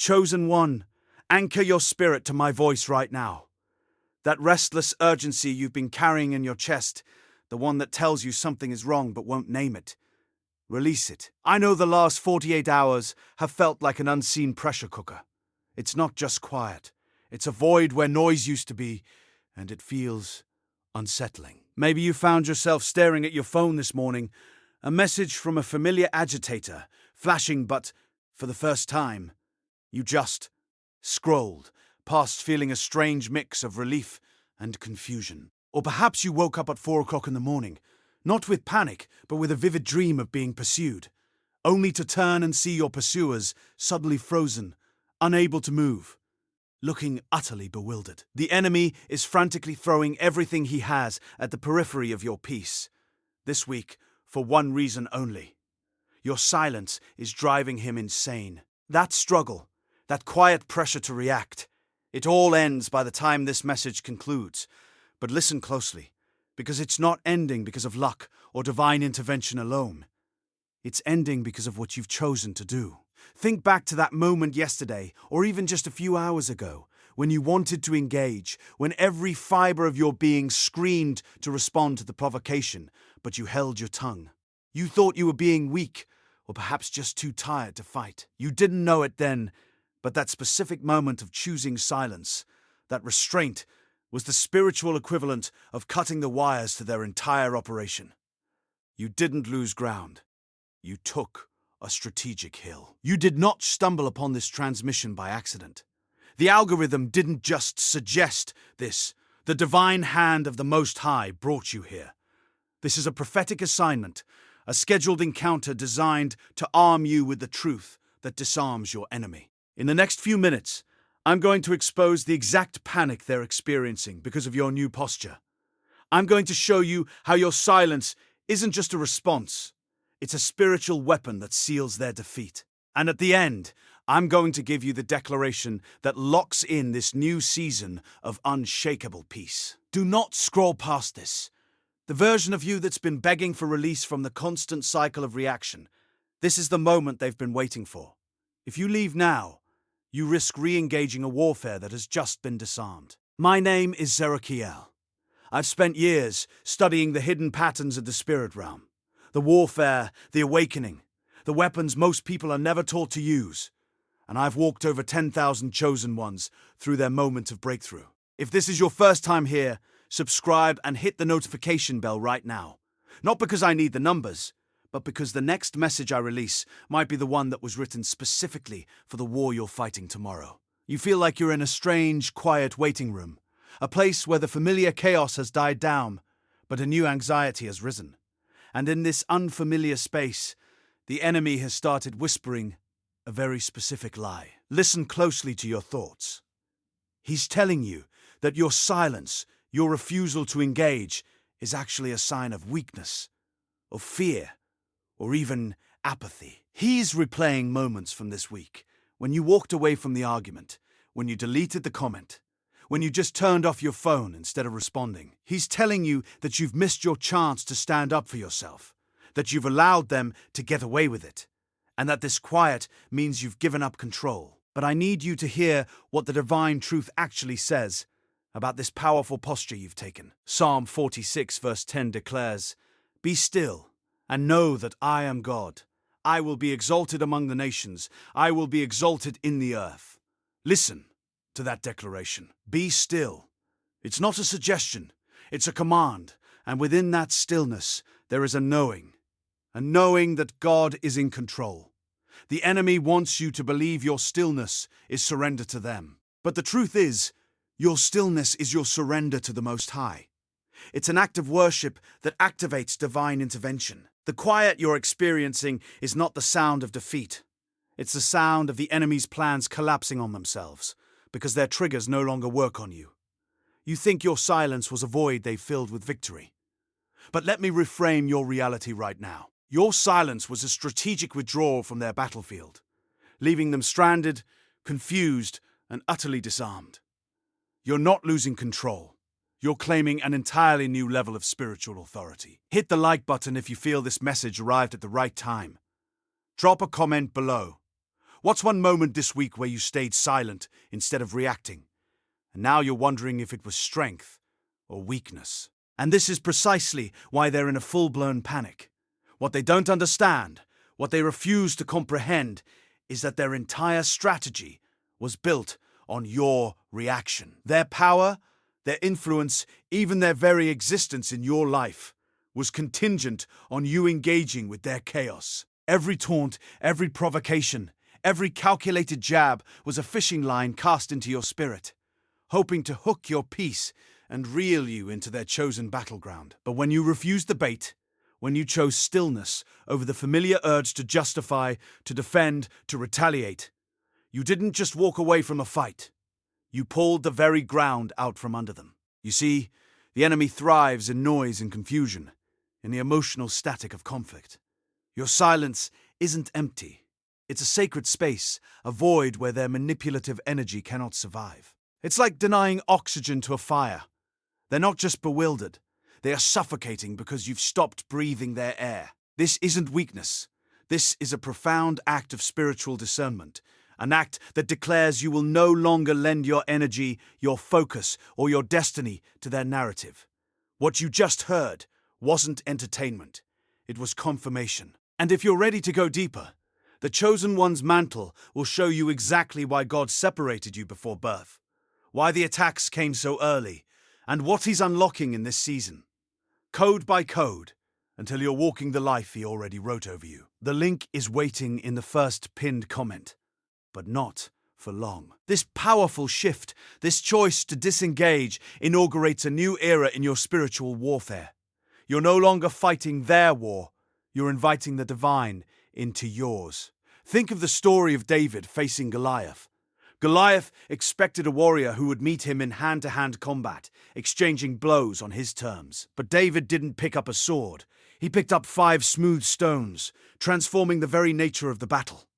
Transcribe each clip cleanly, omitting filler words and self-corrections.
Chosen one, anchor your spirit to my voice right now. That restless urgency you've been carrying in your chest, the one that tells you something is wrong but won't name it. Release it. I know the last 48 hours have felt like an unseen pressure cooker. It's not just quiet. It's a void where noise used to be, and it feels unsettling. Maybe you found yourself staring at your phone this morning, a message from a familiar agitator, flashing, but for the first time, you just scrolled past, feeling a strange mix of relief and confusion. Or perhaps you woke up at 4 o'clock in the morning, not with panic, but with a vivid dream of being pursued, only to turn and see your pursuers suddenly frozen, unable to move, looking utterly bewildered. The enemy is frantically throwing everything he has at the periphery of your peace. This week, for one reason only. Your silence is driving him insane. That struggle, that quiet pressure to react, it all ends by the time this message concludes. But listen closely, because it's not ending because of luck or divine intervention alone. It's ending because of what you've chosen to do. Think back to that moment yesterday, or even just a few hours ago, when you wanted to engage, when every fiber of your being screamed to respond to the provocation, but you held your tongue. You thought you were being weak, or perhaps just too tired to fight. You didn't know it then, but that specific moment of choosing silence, that restraint, was the spiritual equivalent of cutting the wires to their entire operation. You didn't lose ground. You took a strategic hill. You did not stumble upon this transmission by accident. The algorithm didn't just suggest this. The divine hand of the Most High brought you here. This is a prophetic assignment, a scheduled encounter designed to arm you with the truth that disarms your enemy. In the next few minutes, I'm going to expose the exact panic they're experiencing because of your new posture. I'm going to show you how your silence isn't just a response. It's a spiritual weapon that seals their defeat. And at the end, I'm going to give you the declaration that locks in this new season of unshakable peace. Do not scroll past this. The version of you that's been begging for release from the constant cycle of reaction. This is the moment they've been waiting for. If you leave now, you risk re-engaging a warfare that has just been disarmed. My name is Zerachiel. I've spent years studying the hidden patterns of the spirit realm. The warfare, the awakening, the weapons most people are never taught to use. And I've walked over 10,000 chosen ones through their moment of breakthrough. If this is your first time here, subscribe and hit the notification bell right now. Not because I need the numbers, but because the next message I release might be the one that was written specifically for the war you're fighting tomorrow. You feel like you're in a strange, quiet waiting room, a place where the familiar chaos has died down, but a new anxiety has risen. And in this unfamiliar space, the enemy has started whispering a very specific lie. Listen closely to your thoughts. He's telling you that your silence, your refusal to engage, is actually a sign of weakness, of fear, or even apathy. He's replaying moments from this week, when you walked away from the argument, when you deleted the comment, when you just turned off your phone instead of responding. He's telling you that you've missed your chance to stand up for yourself, that you've allowed them to get away with it, and that this quiet means you've given up control. But I need you to hear what the divine truth actually says about this powerful posture you've taken. Psalm 46 verse 10 declares, "Be still and know that I am God. I will be exalted among the nations. I will be exalted in the earth." Listen to that declaration. Be still. It's not a suggestion. It's a command. And within that stillness, there is a knowing that God is in control. The enemy wants you to believe your stillness is surrender to them. But the truth is, your stillness is your surrender to the Most High. It's an act of worship that activates divine intervention. The quiet you're experiencing is not the sound of defeat. It's the sound of the enemy's plans collapsing on themselves, because their triggers no longer work on you. You think your silence was a void they filled with victory. But let me reframe your reality right now. Your silence was a strategic withdrawal from their battlefield, leaving them stranded, confused, and utterly disarmed. You're not losing control. You're claiming an entirely new level of spiritual authority. Hit the like button if you feel this message arrived at the right time. Drop a comment below. What's one moment this week where you stayed silent instead of reacting? And now you're wondering if it was strength or weakness. And this is precisely why they're in a full-blown panic. What they don't understand, what they refuse to comprehend, is that their entire strategy was built on your reaction. Their power, their influence, even their very existence in your life was contingent on you engaging with their chaos. Every taunt, every provocation, every calculated jab was a fishing line cast into your spirit, hoping to hook your peace and reel you into their chosen battleground. But when you refused the bait, when you chose stillness over the familiar urge to justify, to defend, to retaliate, you didn't just walk away from a fight. You pulled the very ground out from under them. You see, the enemy thrives in noise and confusion, in the emotional static of conflict. Your silence isn't empty. It's a sacred space, a void where their manipulative energy cannot survive. It's like denying oxygen to a fire. They're not just bewildered, they are suffocating because you've stopped breathing their air. This isn't weakness. This is a profound act of spiritual discernment, an act that declares you will no longer lend your energy, your focus, or your destiny to their narrative. What you just heard wasn't entertainment. It was confirmation. And if you're ready to go deeper, the Chosen One's mantle will show you exactly why God separated you before birth, why the attacks came so early, and what He's unlocking in this season. Code by code, until you're walking the life He already wrote over you. The link is waiting in the first pinned comment, but not for long. This powerful shift, this choice to disengage, inaugurates a new era in your spiritual warfare. You're no longer fighting their war, you're inviting the divine into yours. Think of the story of David facing Goliath. Goliath expected a warrior who would meet him in hand-to-hand combat, exchanging blows on his terms. But David didn't pick up a sword. He picked up 5 smooth stones, transforming the very nature of the battle.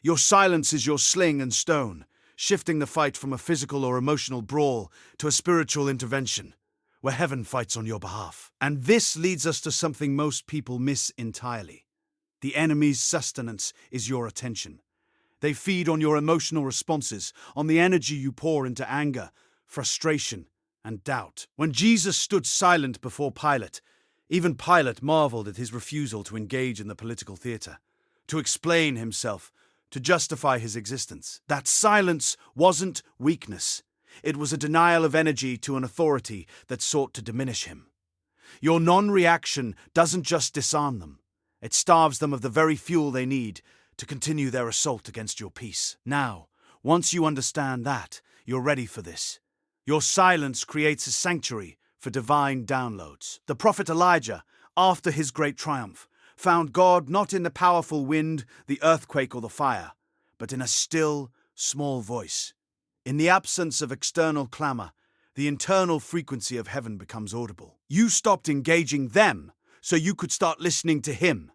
Your silence is your sling and stone, shifting the fight from a physical or emotional brawl to a spiritual intervention, where heaven fights on your behalf. And this leads us to something most people miss entirely. The enemy's sustenance is your attention. They feed on your emotional responses, on the energy you pour into anger, frustration, and doubt. When Jesus stood silent before Pilate, even Pilate marveled at his refusal to engage in the political theater, to explain himself, to justify his existence. That silence wasn't weakness. It was a denial of energy to an authority that sought to diminish him. Your non-reaction doesn't just disarm them. It starves them of the very fuel they need to continue their assault against your peace. Now, once you understand that, you're ready for this. Your silence creates a sanctuary for divine downloads. The prophet Elijah, after his great triumph, found God not in the powerful wind, the earthquake, or the fire, but in a still, small voice. In the absence of external clamor, the internal frequency of heaven becomes audible. You stopped engaging them so you could start listening to Him.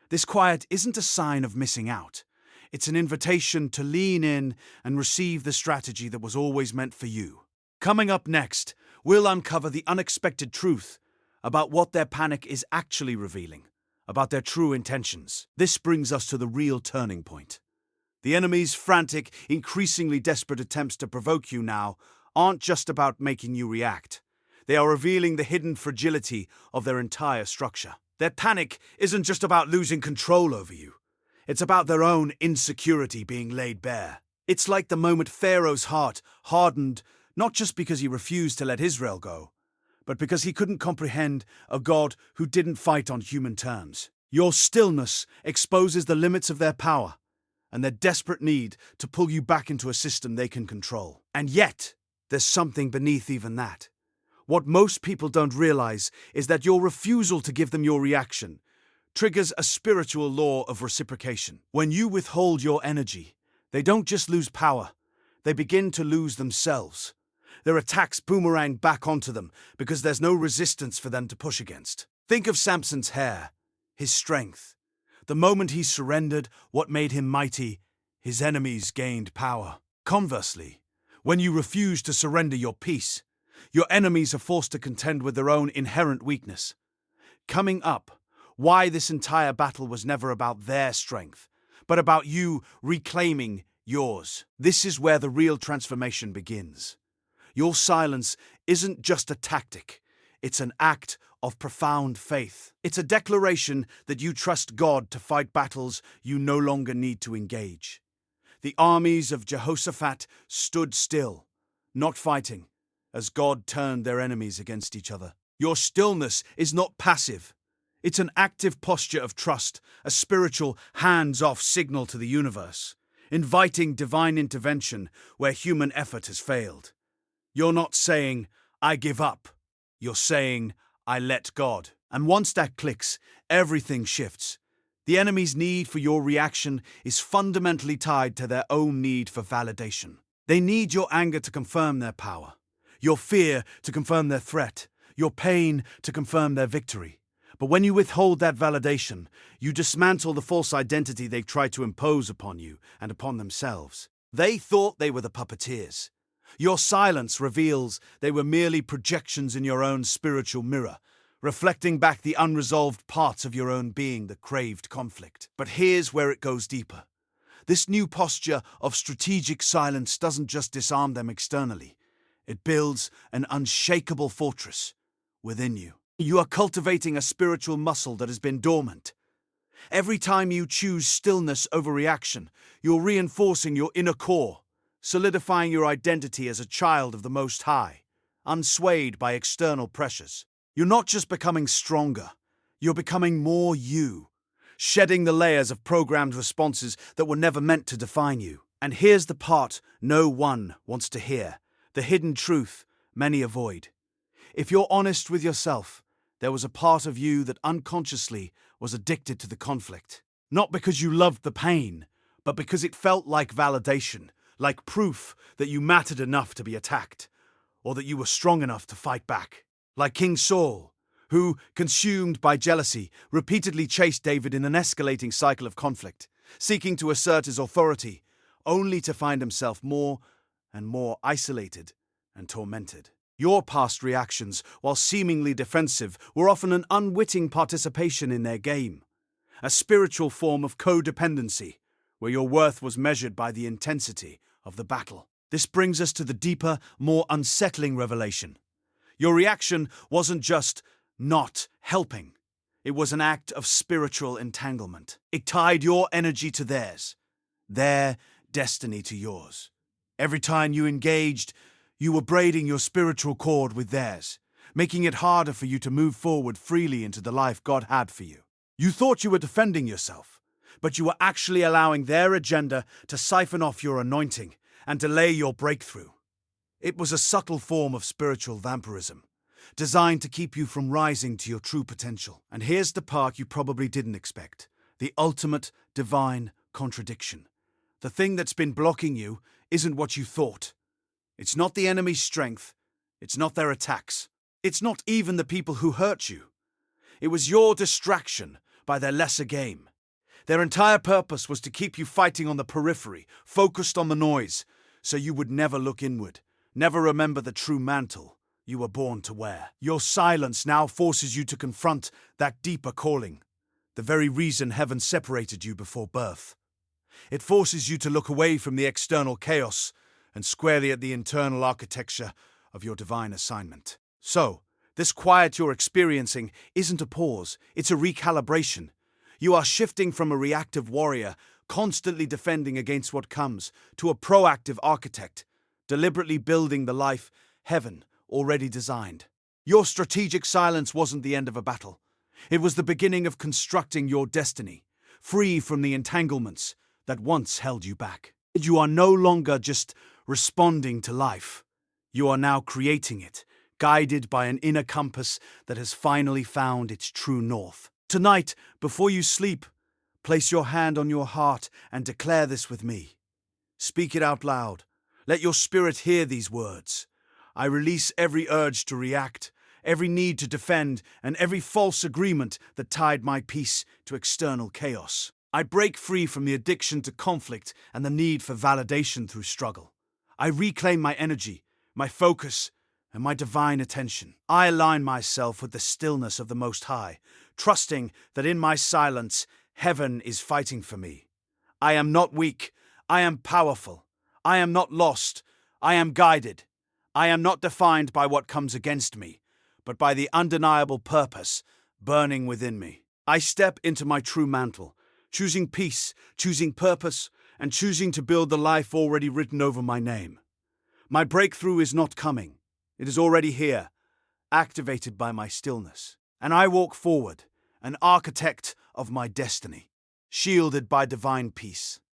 This quiet isn't a sign of missing out. It's an invitation to lean in and receive the strategy that was always meant for you. Coming up next, we'll uncover the unexpected truth about what their panic is actually revealing, about their true intentions. This brings us to the real turning point. The enemy's frantic, increasingly desperate attempts to provoke you now aren't just about making you react. They are revealing the hidden fragility of their entire structure. Their panic isn't just about losing control over you. It's about their own insecurity being laid bare. It's like the moment Pharaoh's heart hardened, not just because he refused to let Israel go, but because he couldn't comprehend a God who didn't fight on human terms. Your stillness exposes the limits of their power and their desperate need to pull you back into a system they can control. And yet, there's something beneath even that. What most people don't realize is that your refusal to give them your reaction triggers a spiritual law of reciprocation. When you withhold your energy, they don't just lose power, they begin to lose themselves. Their attacks boomerang back onto them because there's no resistance for them to push against. Think of Samson's hair, his strength. The moment he surrendered what made him mighty, his enemies gained power. Conversely, when you refuse to surrender your peace, your enemies are forced to contend with their own inherent weakness. Coming up, why this entire battle was never about their strength, but about you reclaiming yours. This is where the real transformation begins. Your silence isn't just a tactic, it's an act of profound faith. It's a declaration that you trust God to fight battles you no longer need to engage. The armies of Jehoshaphat stood still, not fighting, as God turned their enemies against each other. Your stillness is not passive. It's an active posture of trust, a spiritual hands-off signal to the universe, inviting divine intervention where human effort has failed. You're not saying, "I give up." You're saying, "I let God." And once that clicks, everything shifts. The enemy's need for your reaction is fundamentally tied to their own need for validation. They need your anger to confirm their power, your fear to confirm their threat, your pain to confirm their victory. But when you withhold that validation, you dismantle the false identity they've tried to impose upon you and upon themselves. They thought they were the puppeteers. Your silence reveals they were merely projections in your own spiritual mirror, reflecting back the unresolved parts of your own being that craved conflict. But here's where it goes deeper. This new posture of strategic silence doesn't just disarm them externally. It builds an unshakable fortress within you. You are cultivating a spiritual muscle that has been dormant. Every time you choose stillness over reaction, you're reinforcing your inner core, solidifying your identity as a child of the Most High, unswayed by external pressures. You're not just becoming stronger, you're becoming more you, shedding the layers of programmed responses that were never meant to define you. And here's the part no one wants to hear, the hidden truth many avoid. If you're honest with yourself, there was a part of you that unconsciously was addicted to the conflict. Not because you loved the pain, but because it felt like validation, like proof that you mattered enough to be attacked, or that you were strong enough to fight back. Like King Saul, who, consumed by jealousy, repeatedly chased David in an escalating cycle of conflict, seeking to assert his authority, only to find himself more and more isolated and tormented. Your past reactions, while seemingly defensive, were often an unwitting participation in their game, a spiritual form of codependency, where your worth was measured by the intensity of the battle. This brings us to the deeper, more unsettling revelation. Your reaction wasn't just not helping. It was an act of spiritual entanglement. It tied your energy to theirs, their destiny to yours. Every time you engaged, you were braiding your spiritual cord with theirs, making it harder for you to move forward freely into the life God had for you. You thought you were defending yourself, but you were actually allowing their agenda to siphon off your anointing and delay your breakthrough. It was a subtle form of spiritual vampirism, designed to keep you from rising to your true potential. And here's the part you probably didn't expect: the ultimate divine contradiction. The thing that's been blocking you isn't what you thought. It's not the enemy's strength. It's not their attacks. It's not even the people who hurt you. It was your distraction by their lesser game. Their entire purpose was to keep you fighting on the periphery, focused on the noise, so you would never look inward, never remember the true mantle you were born to wear. Your silence now forces you to confront that deeper calling, the very reason heaven separated you before birth. It forces you to look away from the external chaos and squarely at the internal architecture of your divine assignment. So, this quiet you're experiencing isn't a pause, it's a recalibration. You are shifting from a reactive warrior, constantly defending against what comes, to a proactive architect, deliberately building the life heaven already designed. Your strategic silence wasn't the end of a battle. It was the beginning of constructing your destiny, free from the entanglements that once held you back. You are no longer just responding to life. You are now creating it, guided by an inner compass that has finally found its true north. Tonight, before you sleep, place your hand on your heart and declare this with me. Speak it out loud. Let your spirit hear these words. I release every urge to react, every need to defend, and every false agreement that tied my peace to external chaos. I break free from the addiction to conflict and the need for validation through struggle. I reclaim my energy, my focus, and my divine attention. I align myself with the stillness of the Most High, trusting that in my silence, heaven is fighting for me. I am not weak. I am powerful. I am not lost. I am guided. I am not defined by what comes against me, but by the undeniable purpose burning within me. I step into my true mantle, choosing peace, choosing purpose, and choosing to build the life already written over my name. My breakthrough is not coming. It is already here, activated by my stillness. And I walk forward, an architect of my destiny, shielded by divine peace.